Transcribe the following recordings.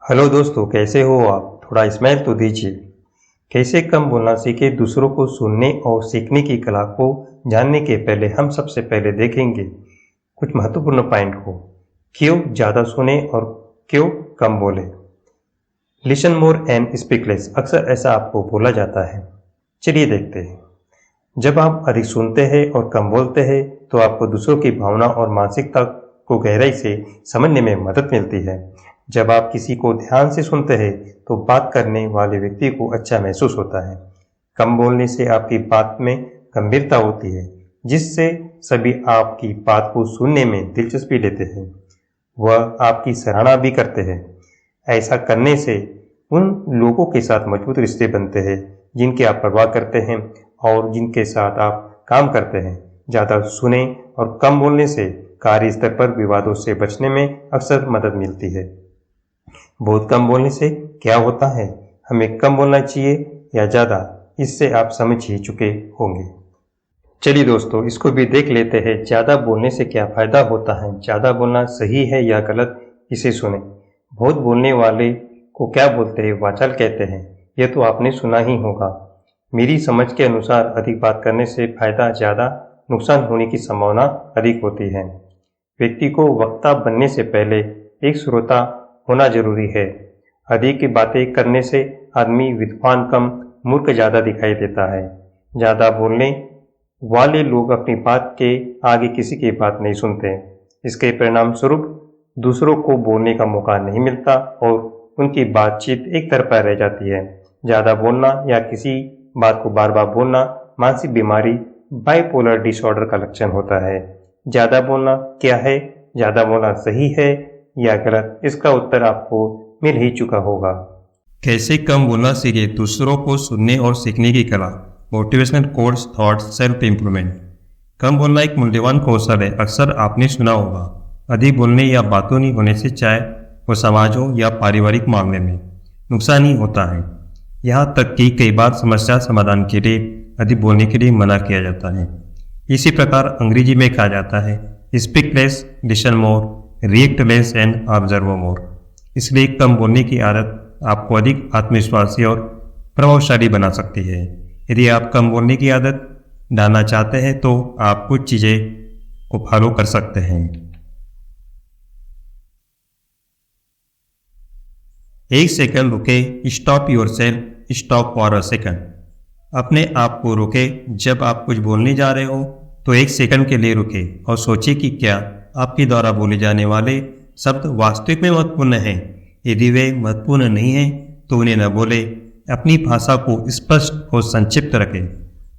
Hello दोस्तों, कैसे हो आप? थोड़ा स्माइल तो दीजिए। कैसे कम बोलना सीखे, दूसरों को सुनने और सीखने की कला को जानने के पहले हम सबसे पहले देखेंगे कुछ महत्वपूर्ण पॉइंट को। क्यों ज़्यादा सुने और क्यों कम बोले। Listen more and speak less, अक्सर ऐसा आपको बोला जाता है। चलिए देखते हैं। जब आप अधिक सुनते हैं और कम बोलते हैं तो आपको दूसरों की भावना और मानसिकता को गहराई से समझने में मदद मिलती है। जब आप किसी को ध्यान से सुनते हैं तो बात करने वाले व्यक्ति को अच्छा महसूस होता है। कम बोलने से आपकी बात में गंभीरता होती है, जिससे सभी आपकी बात को सुनने में दिलचस्पी लेते हैं। वह आपकी सराहना भी करते हैं। ऐसा करने से उन लोगों के साथ मजबूत रिश्ते बनते हैं जिनकी आप परवाह करते हैं और जिनके साथ आप काम करते हैं। ज़्यादा सुने और कम बोलने से कार्य स्तर पर विवादों से बचने में अक्सर मदद मिलती है। बहुत कम बोलने से क्या होता है, हमें कम बोलना चाहिए या ज़्यादा, इससे आप समझ ही चुके होंगे। चलिए दोस्तों, इसको भी देख लेते हैं। ज़्यादा बोलने से क्या फ़ायदा होता है, ज़्यादा बोलना सही है या गलत, इसे सुने। बहुत बोलने वाले को क्या बोलते हैं, वाचाल कहते हैं। यह तो आपने सुना ही होगा। मेरी समझ के अनुसार अधिक बात करने से फायदा ज़्यादा, नुकसान होने की संभावना अधिक होती है। व्यक्ति को वक्ता बनने से पहले एक श्रोता होना जरूरी है। अधिक की बातें करने से आदमी विद्वान कम, मूर्ख ज़्यादा दिखाई देता है। ज़्यादा बोलने वाले लोग अपनी बात के आगे किसी की बात नहीं सुनते। इसके परिणाम स्वरूप दूसरों को बोलने का मौका नहीं मिलता और उनकी बातचीत एक तरफा रह जाती है। ज़्यादा बोलना या किसी बात को बार बार बोलना मानसिक बीमारी, बाइपोलर डिसऑर्डर का लक्षण होता है। ज़्यादा बोलना क्या है, ज़्यादा बोलना सही है या गलत, इसका उत्तर आपको मिल ही चुका होगा। कैसे कम बोलना सीखे, दूसरों को सुनने और सीखने की कला। Motivational quotes, thoughts, self improvement. कम बोलना एक मूल्यवान कौशल है। अक्सर आपने सुना होगा, अधिक बोलने या बातों नहीं होने से, चाहे वो समाज हो या पारिवारिक मामले में, नुकसान ही होता है। यहाँ तक कि कई बार समस्या समाधान के लिए अधिक बोलने के लिए मना किया जाता है। इसी प्रकार अंग्रेजी में कहा जाता है, speak less, listen more, react less and observe more. इसलिए कम बोलने की आदत आपको अधिक आत्मविश्वासी और प्रभावशाली बना सकती है। यदि आप कम बोलने की आदत डालना चाहते हैं तो आप कुछ चीज़ें को फॉलो कर सकते हैं। एक सेकंड रुके, stop yourself, stop for a second. अपने आप को रोके। जब आप कुछ बोलने जा रहे हो तो एक सेकंड के लिए रुके और सोचिए कि क्या आपके द्वारा बोले जाने वाले शब्द वास्तविक में महत्वपूर्ण हैं। यदि वे महत्वपूर्ण नहीं हैं तो उन्हें न बोले। अपनी भाषा को स्पष्ट और संक्षिप्त रखें।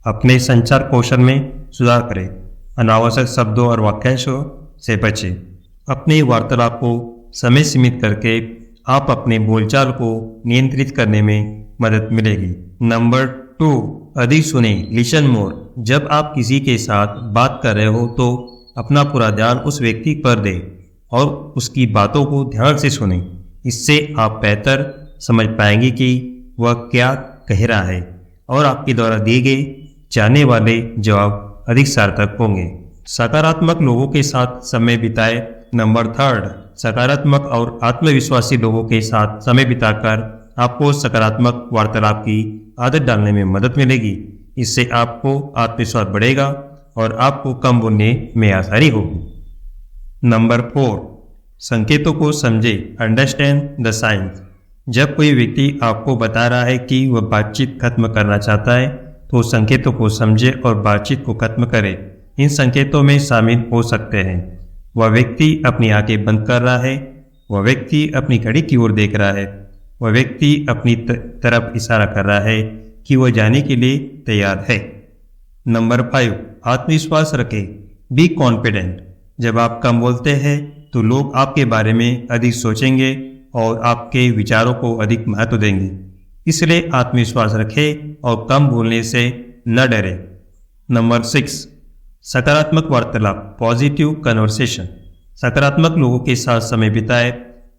अपने संचार कौशल में सुधार करें। अनावश्यक शब्दों और वाक्यांशों से बचें। अपनी वार्तालाप को समय सीमित करके आप अपने बोलचाल को नियंत्रित करने में मदद मिलेगी। नंबर 2, अधिक सुने, लिसन मोर। जब आप किसी के साथ बात कर रहे हो तो अपना पूरा ध्यान उस व्यक्ति पर दें और उसकी बातों को ध्यान से सुनें। इससे आप बेहतर समझ पाएंगे कि वह क्या कह रहा है और आपके द्वारा दिए गए जाने वाले जवाब अधिक सार्थक होंगे। सकारात्मक लोगों के साथ समय बिताए। नंबर 3, सकारात्मक और आत्मविश्वासी लोगों के साथ समय बिताकर आपको सकारात्मक वार्तालाप की आदत डालने में मदद मिलेगी। इससे आपको आत्मविश्वास बढ़ेगा और आपको कम बोलने में आसानी होगी। नंबर 4, संकेतों को समझे, अंडरस्टैंड द साइंस। जब कोई व्यक्ति आपको बता रहा है कि वह बातचीत खत्म करना चाहता है तो संकेतों को समझे और बातचीत को खत्म करे। इन संकेतों में शामिल हो सकते हैं, वह व्यक्ति अपनी आंखें बंद कर रहा है, वह व्यक्ति अपनी घड़ी की ओर देख रहा है, वह व्यक्ति अपनी तरफ इशारा कर रहा है कि वह जाने के लिए तैयार है। नंबर 5, आत्मविश्वास रखें, बी कॉन्फिडेंट। जब आप कम बोलते हैं तो लोग आपके बारे में अधिक सोचेंगे और आपके विचारों को अधिक महत्व देंगे। इसलिए आत्मविश्वास रखें और कम बोलने से न डरें। नंबर 6, सकारात्मक वार्तालाप, पॉजिटिव कन्वर्सेशन। सकारात्मक लोगों के साथ समय बिताए।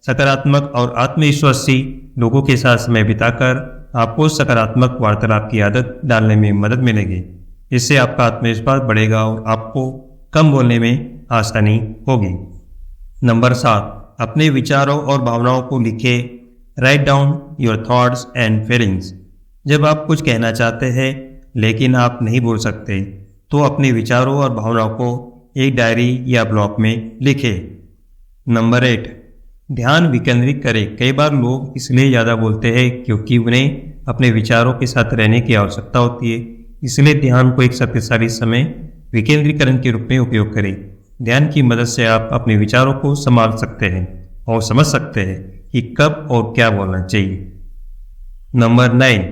सकारात्मक और आत्मविश्वासी लोगों के साथ समय बिताकर आपको सकारात्मक वार्तालाप की आदत डालने में मदद मिलेगी। इससे आपका आत्मविश्वास बढ़ेगा और आपको कम बोलने में आसानी होगी। नंबर 7, अपने विचारों और भावनाओं को लिखें, write down your thoughts and feelings. जब आप कुछ कहना चाहते हैं लेकिन आप नहीं बोल सकते तो अपने विचारों और भावनाओं को एक डायरी या ब्लॉक में लिखें। नंबर 8, ध्यान विकेंद्रित करें। कई बार लोग इसलिए ज़्यादा बोलते हैं क्योंकि उन्हें अपने विचारों के साथ रहने की आवश्यकता होती है। इसलिए ध्यान को एक शक्तिशाली समय विकेंद्रीकरण के रूप में उपयोग करें। ध्यान की मदद से आप अपने विचारों को संभाल सकते हैं और समझ सकते हैं कि कब और क्या बोलना चाहिए। नंबर 9,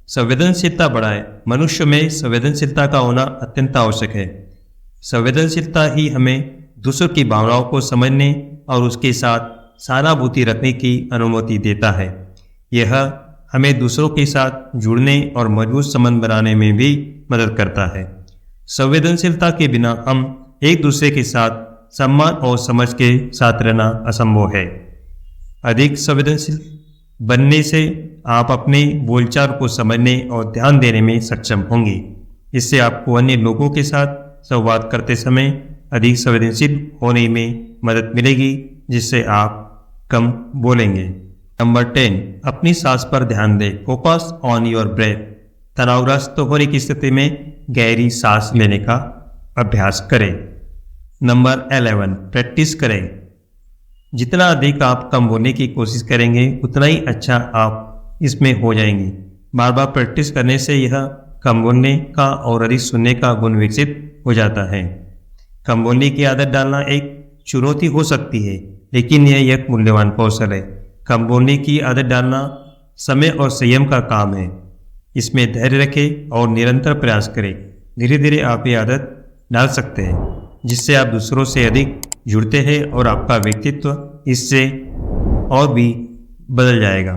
संवेदनशीलता बढ़ाएं। मनुष्य में संवेदनशीलता का होना अत्यंत आवश्यक है। संवेदनशीलता ही हमें दूसरों की भावनाओं को समझने और उसके साथ सहानुभूति रखने की अनुमति देता है। यह हमें दूसरों के साथ जुड़ने और मजबूत संबंध बनाने में भी मदद करता है। संवेदनशीलता के बिना हम एक दूसरे के साथ सम्मान और समझ के साथ रहना असंभव है। अधिक संवेदनशील बनने से आप अपने बोलचाल को समझने और ध्यान देने में सक्षम होंगे। इससे आपको अन्य लोगों के साथ संवाद करते समय अधिक संवेदनशील होने में मदद मिलेगी, जिससे आप कम बोलेंगे। नंबर 10, अपनी सांस पर ध्यान दें। Focus on your breath. तनावग्रस्त होने की स्थिति में गहरी सांस लेने का अभ्यास करें। नंबर 11, प्रैक्टिस करें। जितना अधिक आप कम बोलने की कोशिश करेंगे उतना ही अच्छा आप इसमें हो जाएंगे। बार बार प्रैक्टिस करने से यह कम बोलने का और अधिक सुनने का गुण विकसित हो जाता है। कम बोलने की आदत डालना एक चुनौती हो सकती है, लेकिन यह एक मूल्यवान कौशल है। कम बोलने की आदत डालना समय और संयम का काम है। इसमें धैर्य रखें और निरंतर प्रयास करें। धीरे धीरे आप ये आदत डाल सकते हैं, जिससे आप दूसरों से अधिक जुड़ते हैं और आपका व्यक्तित्व इससे और भी बदल जाएगा।